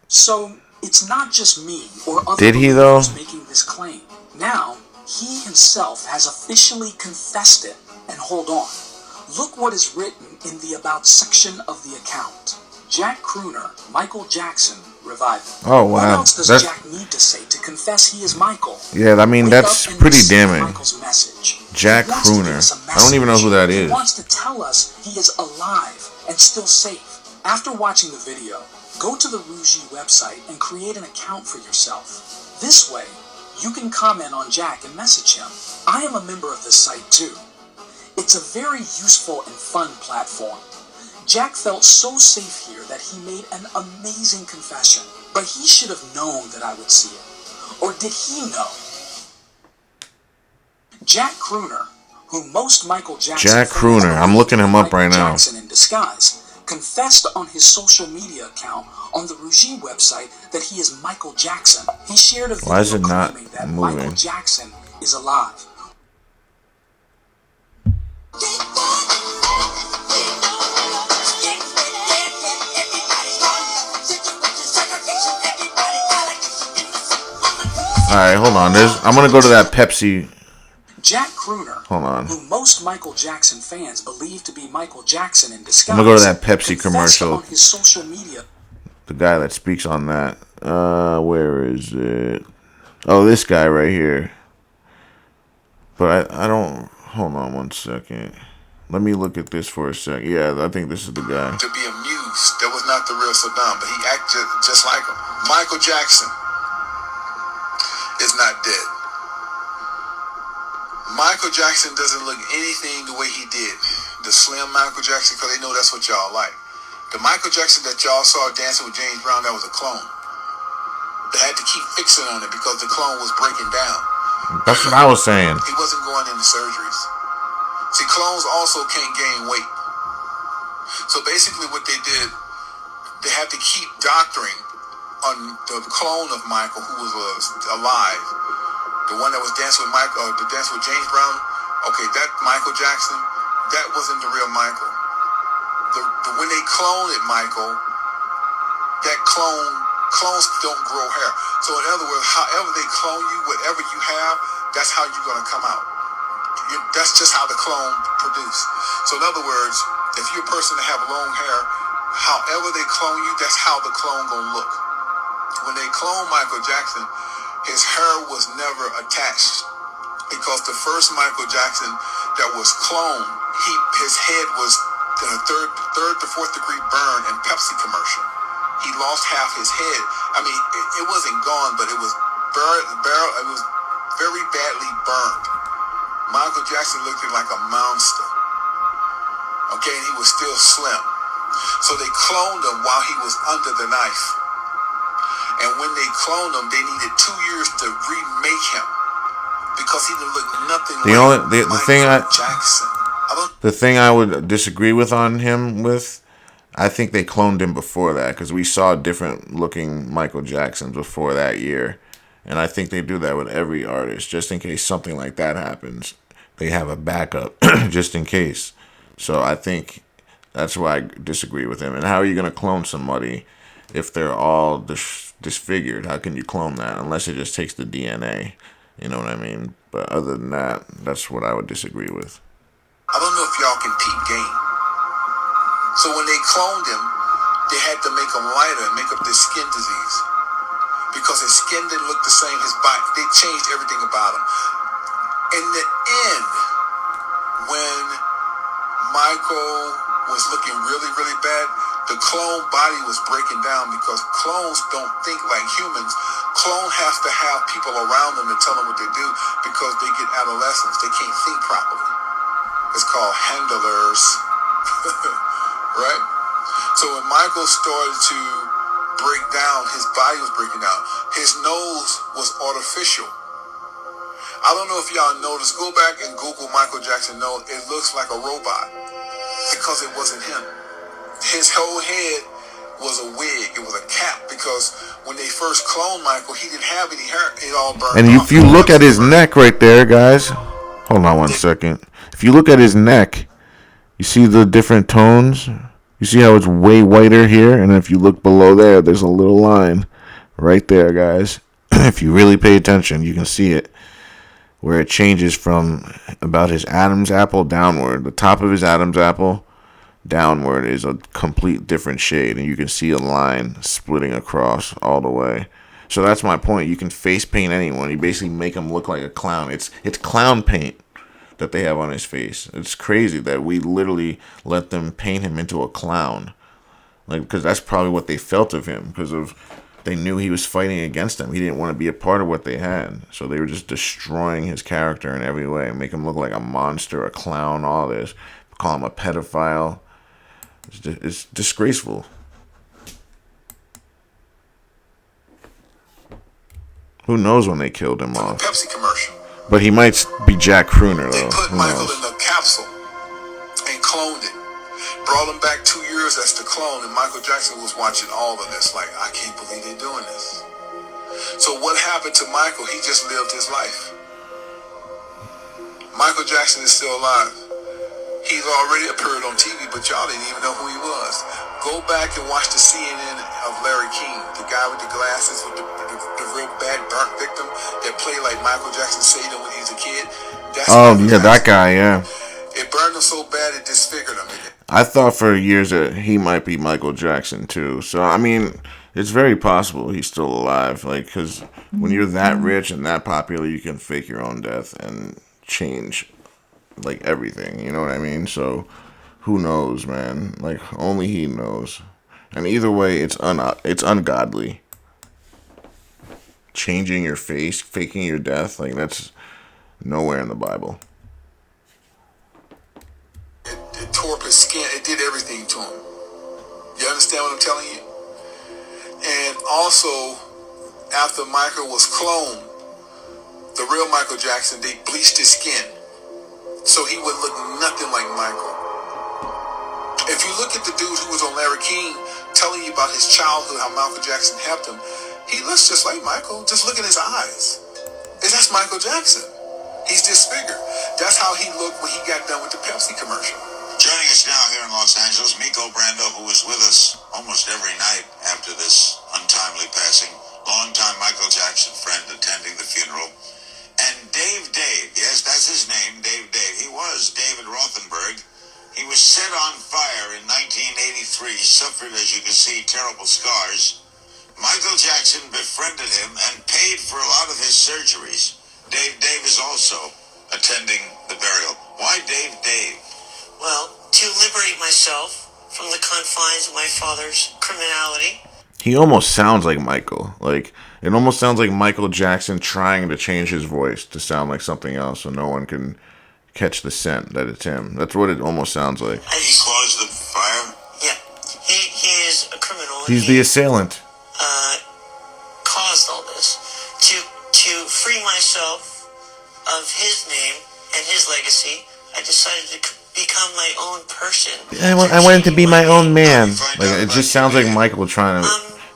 So it's not just me or other Did he, though? believers making this claim. Now, he himself has officially confessed it. And hold on. Look what is written in the About section of the account. Jack Crooner, Michael Jackson, revival. Oh, wow. What else does That's- Jack need to say to confess he is Michael? Yeah, I mean, Wake that's up and pretty receive damning. Michael's message. Jack He wants to give Crooner. us a I don't even know who that message. is. He wants to tell us he is alive and still safe. After watching the video, Go to the Rugy website and create an account for yourself. This way, you can comment on Jack and message him. I am a member of this site too. It's a very useful and fun platform. Jack felt so safe here that he made an amazing confession, but he should have known that I would see it. Or did he know? Jack Crooner, who most Michael Jackson Jack fans Crooner. I'm believe looking to be him up Michael right now. Jackson in disguise, confessed on his social media account on the Rugy website that he is Michael Jackson. He shared a Why is video it not claiming that moving? Michael Jackson is alive. Alright, hold on. I'm gonna go to that Pepsi. Jack Crooner, Hold on. who most Michael Jackson fans believe to be Michael Jackson in disguise, I'm gonna go to that Pepsi confessed commercial. on his social media. The guy that speaks on that. Where is it? Oh, this guy right here. But I don't. Hold on one second. Let me look at this for a sec. Yeah, I think this is the guy. To be amused, that was not the real Saddam, but he acted just like him. Michael Jackson is not dead. Michael Jackson doesn't look anything the way he did. The slim Michael Jackson, because they know that's what y'all like. The Michael Jackson that y'all saw dancing with James Brown, that was a clone. They had to keep fixing on it because the clone was breaking down. That's what I was saying. He wasn't going into surgeries. See, clones also can't gain weight. So basically what they did, they had to keep doctoring on the clone of Michael who was alive. The one that was dancing with Michael, the dance with James Brown. Okay, that Michael Jackson, that wasn't the real Michael. When they cloned it, Michael, that clones don't grow hair. So in other words, however they clone you, whatever you have, that's how you're gonna come out. That's just how the clone produce. So in other words, if you're a person that have long hair, however they clone you, that's how the clone gonna look. When they cloned Michael Jackson, his hair was never attached because the first Michael Jackson that was cloned, his head was in a third to fourth degree burn in Pepsi commercial. He lost half his head. I mean, it wasn't gone, but it was it was very badly burned. Michael Jackson looked like a monster. Okay, and he was still slim. So they cloned him while he was under the knife. And when they cloned him, they needed 2 years to remake him because he didn't look nothing like Michael Jackson. The thing I would disagree with on him with, I think they cloned him before that because we saw different looking Michael Jacksons before that year. And I think they do that with every artist just in case something like that happens. They have a backup just in case. So I think that's why I disagree with him. And how are you going to clone somebody if they're all disfigured? How can you clone that unless it just takes the DNA? You know what I mean? But other than that, that's what I would disagree with. I don't know if y'all can peep game. So when they cloned him, they had to make him lighter and make up this skin disease because his skin didn't look the same. His body, they changed everything about him. In the end, when Michael was looking really, really bad, the clone body was breaking down because clones don't think like humans. Clone has to have people around them to tell them what they do because they get adolescence. They can't think properly. It's called handlers, right? So when Michael started to break down, his body was breaking down. His nose was artificial. I don't know if y'all noticed. Go back and Google Michael Jackson nose. It looks like a robot because it wasn't him. His whole head was a wig. It was a cap because when they first cloned Michael, he didn't have any hair. It all burned And off. if you look at his neck right there, guys, hold on one second. If you look at his neck, you see the different tones. You see how it's way whiter here, and if you look below there, there's a little line right there, guys. If you really pay attention, you can see it where it changes from about his Adam's apple downward. The top of his Adam's apple downward is a complete different shade, and you can see a line splitting across all the way. So that's my point. You can face paint anyone. You basically make him look like a clown. It's clown paint that they have on his face. It's crazy that we literally let them paint him into a clown. like, because that's probably what they felt of him, because of they knew he was fighting against them. He didn't want to be a part of what they had, so they were just destroying his character in every way, make him look like a monster, a clown, all this, call him a pedophile. It's disgraceful. Who knows when they killed him from the off? Pepsi commercial. But he might be Jack Crooner, They though. put Who Michael knows? in a capsule and cloned it. Brought him back 2 years as the clone, and Michael Jackson was watching all of this like, I can't believe they're doing this. So what happened to Michael? He just lived his life. Michael Jackson is still alive. He's already appeared on TV, but y'all didn't even know who he was. Go back and watch the CNN of Larry King, the guy with the glasses, with the real bad burnt victim that played like Michael Jackson saved him when he was a kid. That's Oh, Michael yeah, that Jackson. guy, yeah. It burned him so bad it disfigured him. I thought for years that he might be Michael Jackson, too. So, I mean, it's very possible he's still alive. Like, because when you're that rich and that popular, you can fake your own death and change, like, everything. You know what I mean? So, who knows, man? Like, only he knows. And either way, it's ungodly. Changing your face, faking your death, like, that's nowhere in the Bible. It tore up his skin. It did everything to him. You understand what I'm telling you? And also, after Michael was cloned, the real Michael Jackson, they bleached his skin so he would look nothing like Michael. If you look at the dude who was on Larry King telling you about his childhood, how Michael Jackson helped him, he looks just like Michael. Just look at his eyes. That's Michael Jackson. He's disfigured. That's how he looked when he got done with the Pepsi commercial. Joining us now here in Los Angeles, Miko Brando, who was with us almost every night after this untimely passing, longtime Michael Jackson friend attending the funeral, and Dave, yes, that's his name, Dave. He was David Rothenberg. He was set on fire in 1983, suffered, as you can see, terrible scars. Michael Jackson befriended him and paid for a lot of his surgeries. Dave is also attending the burial. Why Dave? Well, to liberate myself from the confines of my father's criminality. He almost sounds like Michael. Like, it almost sounds like Michael Jackson trying to change his voice to sound like something else so no one can catch the scent that it's him. That's what it almost sounds like. He caused the fire? Yeah. He is a criminal. He's the assailant. Caused all this. To free myself of his name and his legacy, I decided to become my own person. I wanted to be my own man. Like, it just sounds like Michael trying to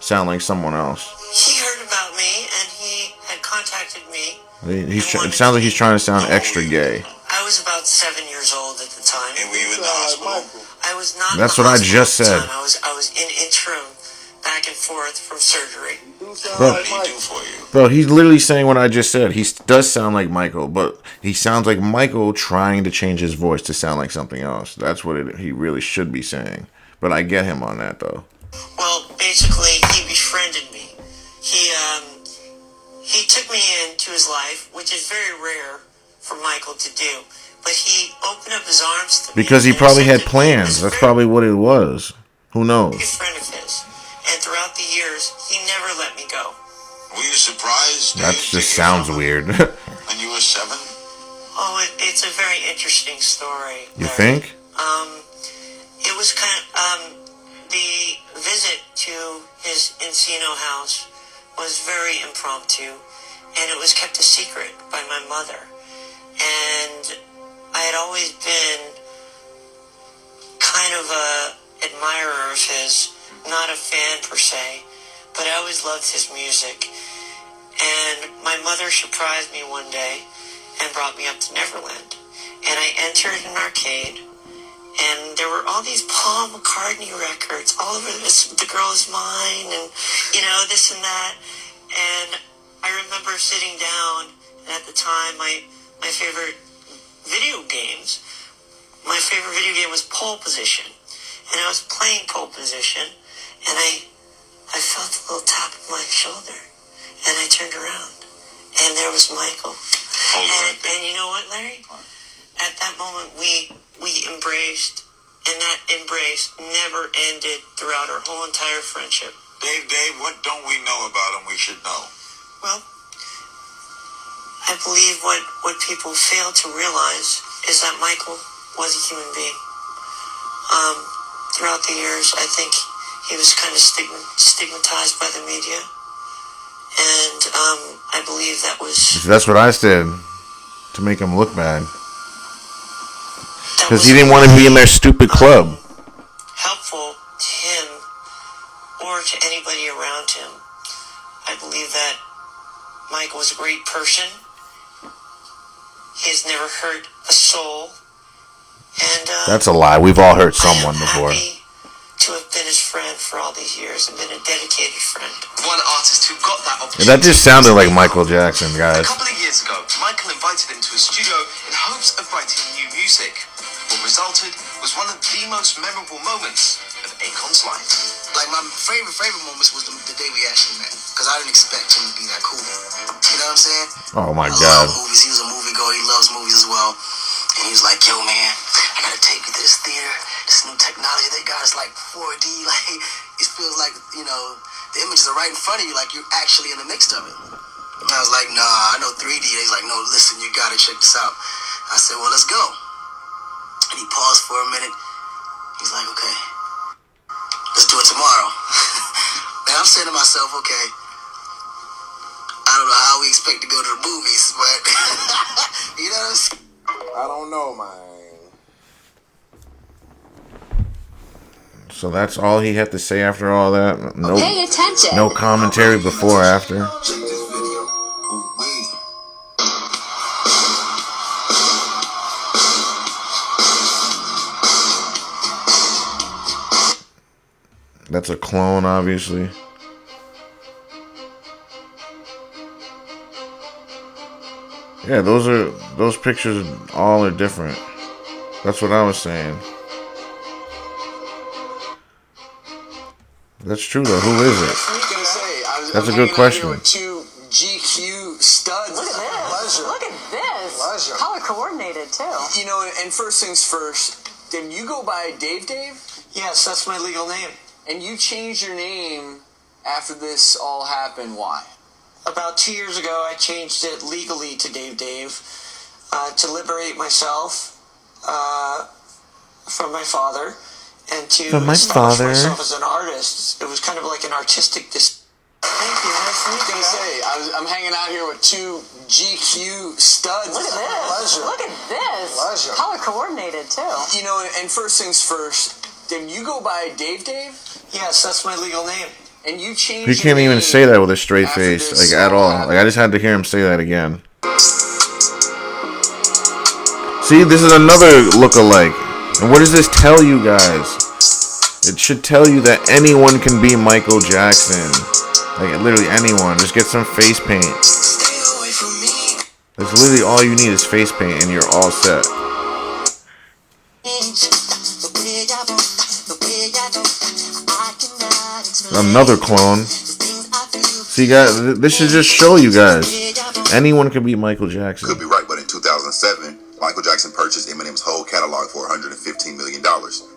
sound like someone else. He heard about me and he had contacted me. It sounds like he's trying to sound extra gay. I was about 7 years old at the time. And were you in the hospital? I was not. That's in the what I hospital just at the said. time. I was in interim, back and forth from surgery. Bro, What did he do for you? bro, he's literally saying what I just said. He does sound like Michael, but he sounds like Michael trying to change his voice to sound like something else. That's what he really should be saying. But I get him on that, though. Well, basically, he befriended me. He took me into his life, which is very rare for Michael to do. But he opened up his arms to me. Because he and probably had accepted me plans. as a That's very probably what it was. Who knows? good friend of his. And throughout the years, he never let me go. Were you surprised? That Dave, to just hear sounds from him weird. When you were 7? Oh, it's a very interesting story. You Larry. think? It was kind of, the visit to his Encino house was very impromptu, and it was kept a secret by my mother. And I had always been kind of a admirer of his, not a fan per se, but I always loved his music. And my mother surprised me one day and brought me up to Neverland. And I entered an arcade, and there were all these Paul McCartney records all over this, The Girl Is Mine, and, this and that. And I remember sitting down, and at the time, my favorite video game was Pole Position. And I was playing Pole Position, and I felt a little tap on my shoulder, and I turned around, and there was Michael. And you know what, Larry? At that moment, we embraced, and that embrace never ended throughout our whole entire friendship. Dave, what don't we know about him we should know? Well, I believe what people fail to realize is that Michael was a human being. Throughout the years, I think he was kind of stigmatized by the media. And I believe that was... That's what I said, to make him look bad. Because he didn't want to be in their stupid club. Helpful to him or to anybody around him. I believe that Michael was a great person. He has never hurt a soul. And that's a lie. We've all hurt someone before. I'm happy to have been his friend for all these years and been a dedicated friend. One artist who got that opportunity. That just sounded like Michael Jackson, guys. A couple of years ago, Michael invited him to his studio in hopes of writing new music. What resulted was one of the most memorable moments of Akon's life. Like, my favorite moments was the day we actually met. Because I didn't expect him to be that cool. You know what I'm saying? Oh my God. I love movies. He was a movie goer. He loves movies as well. And he was like, yo, man, I gotta take you to this theater. This new technology they got is like 4D. Like, it feels like, you know, the images are right in front of you. Like, you're actually in the mix of it. And I was like, nah, I know 3D. He's like, no, listen, you gotta check this out. I said, well, let's go. And he paused for a minute. He's like, okay, let's do it tomorrow. And I'm saying to myself, okay, I don't know how we expect to go to the movies, but you know what I'm saying? I don't know, man. So that's all he had to say after all that? No, Pay attention. no commentary before or after? Check this video. Ooh-wee. That's a clone, obviously. Yeah, those pictures all are different. That's what I was saying. That's true though. Who is it? That's a good question. Two GQ studs. Look at this. Look at this. Pleasure. Color coordinated too. You know, and first things first, then you go by Dave? Yes, that's my legal name. And you changed your name after this all happened. Why? About 2 years ago, I changed it legally to Dave to liberate myself from my father and to establish myself as an artist. It was kind of like an artistic Thank you. Nice to meet you. I was gonna say, I'm hanging out here with two GQ studs. Look at this. Pleasure. Look at this. Pleasure. Color coordinated too. You know, and first things first, then you go by Dave? Yes, that's my legal name. And you changed He can't your even name say that with a straight after face, this like at all. happened. Like I just had to hear him say that again. See, this is another look-alike. And what does this tell you guys? It should tell you that anyone can be Michael Jackson. Like literally anyone. Just get some face paint. That's literally all you need is face paint and you're all set. Another clone. See, guys, this should just show you guys. Anyone can be Michael Jackson. Could be right, but in 2007, Michael Jackson purchased Eminem's whole catalog for $115 million.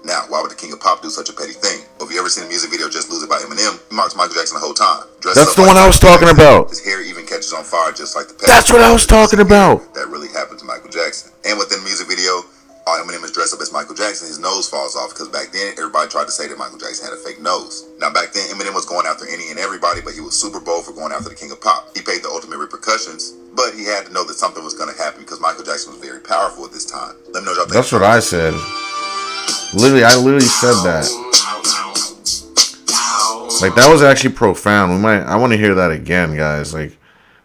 Now, why would the King of Pop do such a petty thing? Well, if you ever seen a music video, Just Lose It by Eminem, he marks Michael Jackson the whole time. That's the one I was talking about. His hair even catches on fire just like the Pepsi. That's what I was talking about. That really happened to Michael Jackson. And within the music video, Eminem is dressed up as Michael Jackson. His nose falls off because back then, everybody tried to say that Michael Jackson had a fake nose. Now, back then, Eminem was going after any and everybody, but he was super bold for going after the King of Pop. He paid the ultimate repercussions, but he had to know that something was going to happen because Michael Jackson was very powerful at this time. Let me know what y'all think. That's what I said. I literally said that. Like, that was actually profound. I want to hear that again, guys. Like,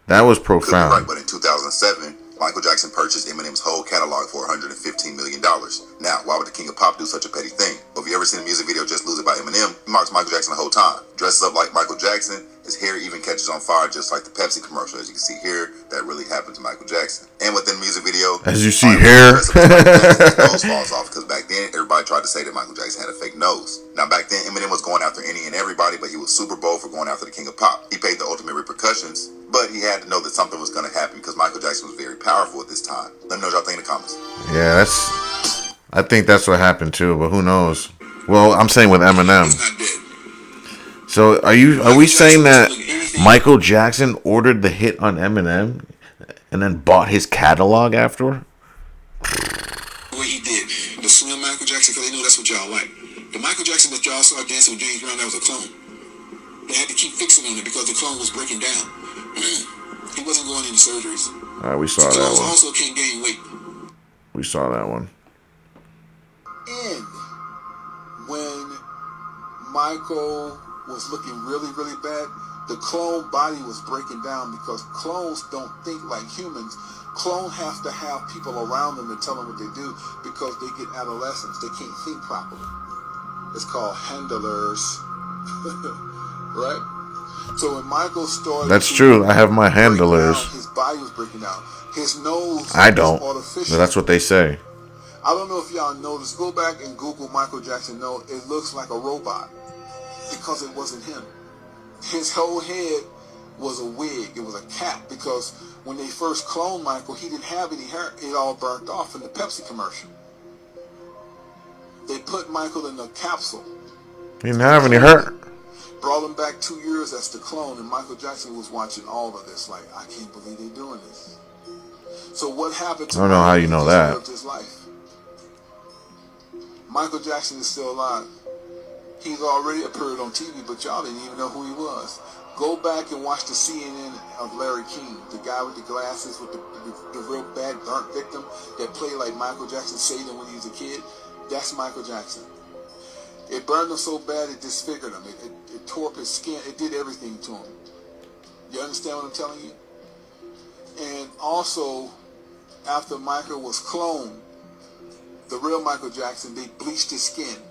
that was profound. Right, but in 2007, Michael Jackson purchased Eminem's whole catalog for $115 million. Now, why would the King of Pop do such a petty thing? Well, if you ever seen a music video, Just Lose It by Eminem, he marks Michael Jackson the whole time. Dresses up like Michael Jackson, his hair even catches on fire just like the Pepsi commercial. As you can see here, that really happened to Michael Jackson. And within the music video, as you see here, his nose falls off because back then, everybody tried to say that Michael Jackson had a fake nose. Now, back then, Eminem was going after any and everybody, but he was super bold for going after the King of Pop. He paid the ultimate repercussions, but he had to know that something was going to happen because Michael Jackson was very powerful at this time. Let me know what y'all think in the comments. Yeah, I think that's what happened too, but who knows? Well, I'm saying with Eminem. So are we saying that Michael Jackson ordered the hit on Eminem and then bought his catalog after? What he did, the slim Michael Jackson, because they knew that's what y'all like. The Michael Jackson that y'all saw dancing with James Brown, that was a clone. They had to keep fixing on it because the clone was breaking down. He wasn't going into surgeries. All right, we saw that Clones one. also can't gain weight. We saw that one. And when Michael was looking really, really bad, the clone body was breaking down because clones don't think like humans. Clone have to have people around them to tell them what they do because they get adolescence. They can't think properly. It's called handlers. Right? So when Michael started... That's true. I have my handlers. Down, his body was breaking down. His nose I don't. was artificial. But that's what they say. I don't know if y'all noticed. Go back and Google Michael Jackson. No, it looks like a robot because it wasn't him. His whole head was a wig. It was a cap because when they first cloned Michael, he didn't have any hair. It all burnt off in the Pepsi commercial. They put Michael in a capsule. He didn't have any hair. Brought him back 2 years as the clone, and Michael Jackson was watching all of this like, I can't believe they're doing this. So what happened to I don't know how you know that. lived his life. Michael Jackson is still alive. He's already appeared on TV, but y'all didn't even know who he was. Go back and watch the CNN of Larry King, the guy with the glasses, with the real bad burnt victim that played like Michael Jackson saved him when he was a kid. That's Michael Jackson. It burned him so bad it disfigured him. It tore up his skin. It did everything to him. You understand what I'm telling you? And also, after Michael was cloned, the real Michael Jackson, they bleached his skin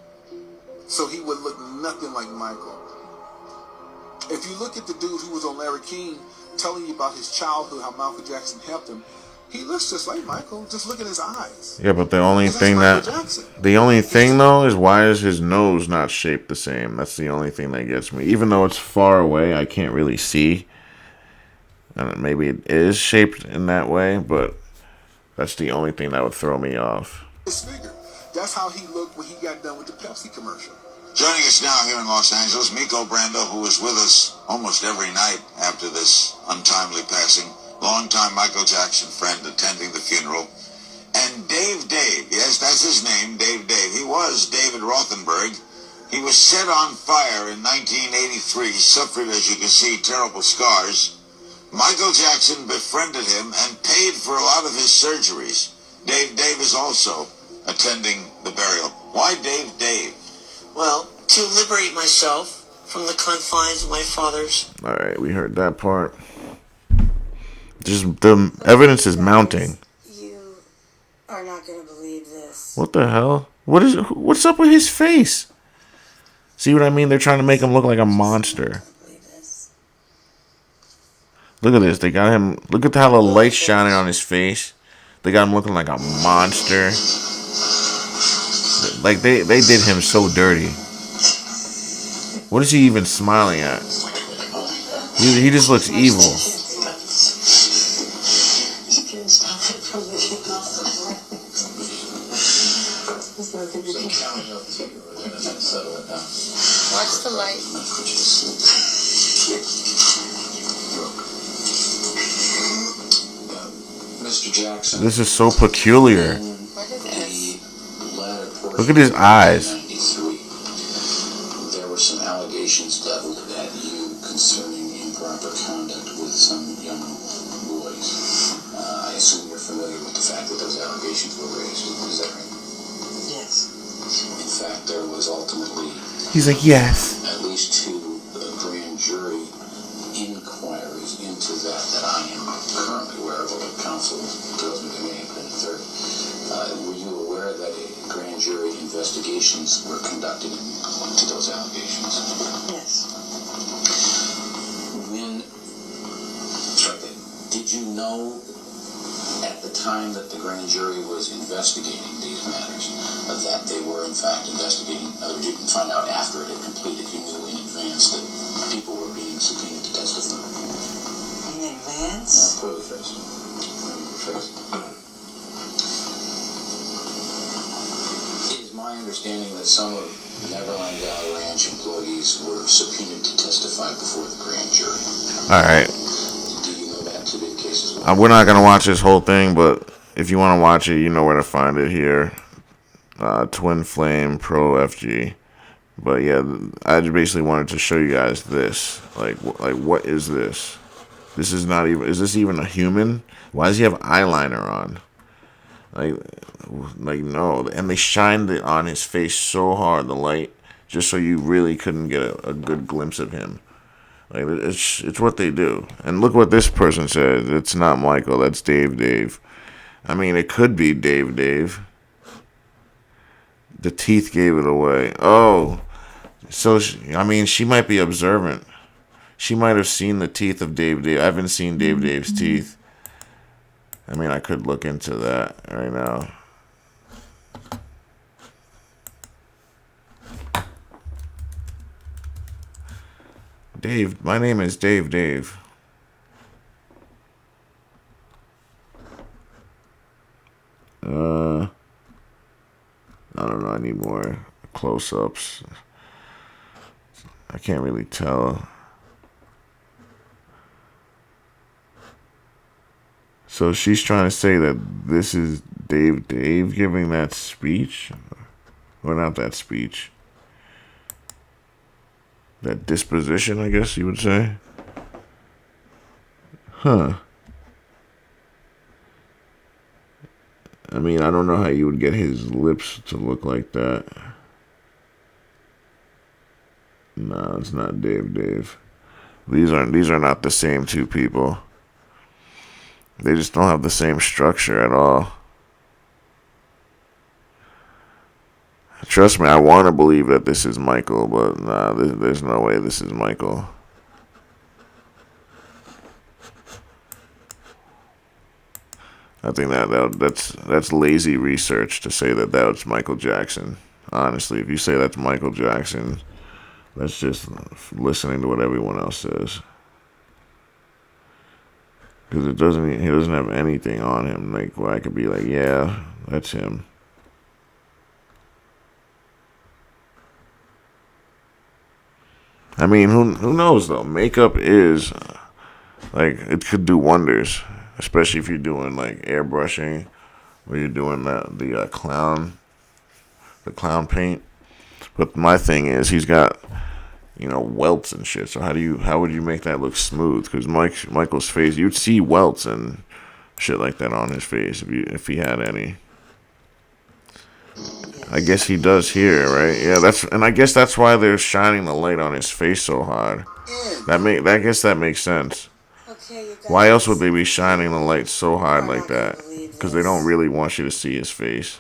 so he would look nothing like Michael. If you look at the dude who was on Larry King telling you about his childhood, how Michael Jackson helped him, he looks just like Michael. Just look at his eyes. Yeah, but the only thing though is why is his nose not shaped the same? That's the only thing that gets me. Even though it's far away, I can't really see. And maybe it is shaped in that way, but that's the only thing that would throw me off. Disfigured. That's how he looked when he got done with the Pepsi commercial. Joining us now here in Los Angeles, Miko Brando, who was with us almost every night after this untimely passing, longtime Michael Jackson friend attending the funeral, and Dave, yes, that's his name, Dave. He was David Rothenberg. He was set on fire in 1983, suffered, as you can see, terrible scars. Michael Jackson befriended him and paid for a lot of his surgeries. Dave is also attending the burial. Why Dave? Well, to liberate myself from the confines of my father's. All right, we heard that part. Just the evidence is mounting. You are not going to believe this. What the hell? What's up with his face? See what I mean? They're trying to make him look like a monster. Look at this. They got him. Look at how the light's shining on his face. They got him looking like a monster. Like they did him so dirty. What is he even smiling at? He just looks evil. Watch the light. Mr. Jackson. This is so peculiar. Look at his eyes. There were some allegations leveled at you concerning improper conduct with some young boys. I assume you're familiar with the fact that those allegations were raised. Is that right? Yes. In fact, there was ultimately... He's like, yes. At least 2 grand jury inquiries into that I am currently aware of. Although counsel tells me there may have been a third. Were you aware that grand jury investigations were conducted into those allegations? Yes. Did you know at the time that the grand jury was investigating these matters that they were in fact investigating? You didn't find out after it had completed. You knew in advance that people were being subpoenaed to testify. In advance? Put the face. some of Neverland Valley Ranch employees were subpoenaed to testify before the grand jury. All right. Do you know that to be the case as well? We're not gonna watch this whole thing, but if you want to watch it, you know where to find it here. Twin Flame Pro FG. But yeah, I just basically wanted to show you guys this. Like what is this? This is not even. Is this even a human? Why does he have eyeliner on? Like no. And they shined it on his face so hard, the light, just so you really couldn't get a good glimpse of him. Like it's what they do. And look what this person says. It's not Michael. That's Dave. I mean, it could be Dave. The teeth gave it away. Oh, so she might be observant. She might have seen the teeth of Dave. I haven't seen Dave's teeth. I mean, I could look into that right now. Dave, my name is Dave. I don't know, I need more close-ups. I can't really tell. So she's trying to say that this is Dave giving that speech? Or not that speech. That disposition, I guess you would say. Huh. I mean, I don't know how you would get his lips to look like that. No, it's not Dave. These are not the same two people. They just don't have the same structure at all. Trust me, I want to believe that this is Michael, but nah, there's no way this is Michael. I think that's lazy research to say that was Michael Jackson. Honestly, if you say that's Michael Jackson, that's just listening to what everyone else says. Because he doesn't have anything on him like where I could be like, yeah, that's him. I mean, who knows though? Makeup is like it could do wonders, especially if you're doing like airbrushing, or you're doing the clown paint. But my thing is, he's got welts and shit. So how would you make that look smooth? Because Michael's face, you'd see welts and shit like that on his face if he had any. I guess he does here, right? Yeah, I guess that's why they're shining the light on his face so hard. I guess that makes sense. Why else would they be shining the light so hard like that? Because they don't really want you to see his face.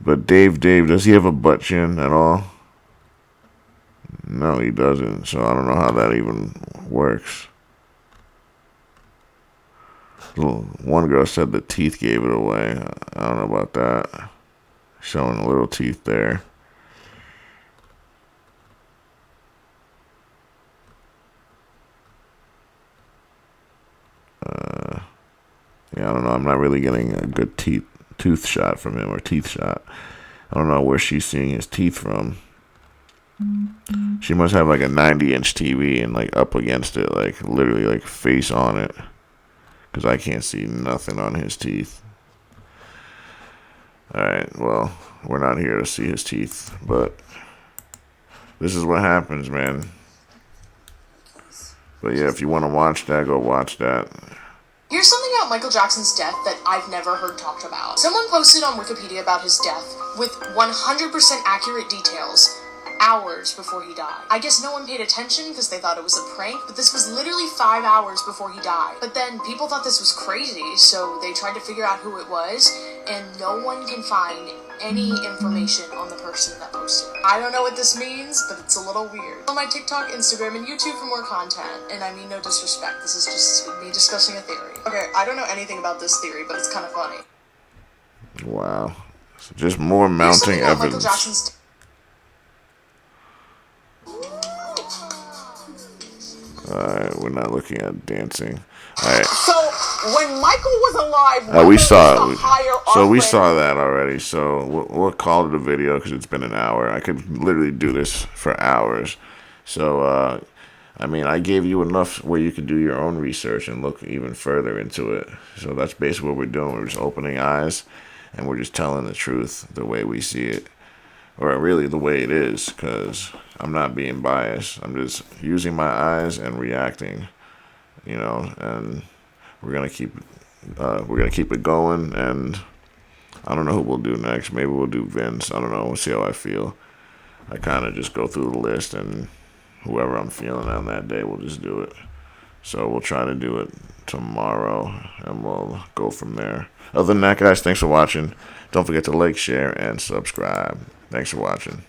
But Dave, does he have a butt chin at all? No, he doesn't. So I don't know how that even works. One girl said the teeth gave it away. I don't know about that. Showing little teeth there. Yeah, I don't know. I'm not really getting a good tooth shot from him, or teeth shot. I don't know where she's seeing his teeth from. She must have like a 90-inch TV and like up against it, like literally like face on it. Because I can't see nothing on his teeth. Alright, well, we're not here to see his teeth, but this is what happens, man. But yeah, if you want to watch that, go watch that. Here's something about Michael Jackson's death that I've never heard talked about. Someone posted on Wikipedia about his death with 100% accurate details hours before he died. I guess no one paid attention because they thought it was a prank, but this was literally 5 hours before he died. But then people thought this was crazy, so they tried to figure out who it was, and no one can find any information on the person that posted it. I don't know what this means, but it's a little weird. On my TikTok, Instagram, and YouTube for more content, and I mean no disrespect, this is just me discussing a theory. Okay, I don't know anything about this theory, but it's kind of funny. Wow. So just more mounting evidence. Michael Jackson's Alright, we're not looking at dancing. Alright. So when Michael was alive, We saw Michael it. used to hire our So we friends- saw that already. So we'll call it a video because it's been an hour. I could literally do this for hours. So, I mean, I gave you enough where you could do your own research and look even further into it. So that's basically what we're doing. We're just opening eyes and we're just telling the truth the way we see it. Or really the way it is, because I'm not being biased. I'm just using my eyes and reacting, you know, and we're gonna keep it going. And I don't know who we'll do next. Maybe we'll do Vince. I don't know. We'll see how I feel. I kind of just go through the list, and whoever I'm feeling on that day, we'll just do it. So we'll try to do it tomorrow, and we'll go from there. Other than that, guys, thanks for watching. Don't forget to like, share, and subscribe. Thanks for watching.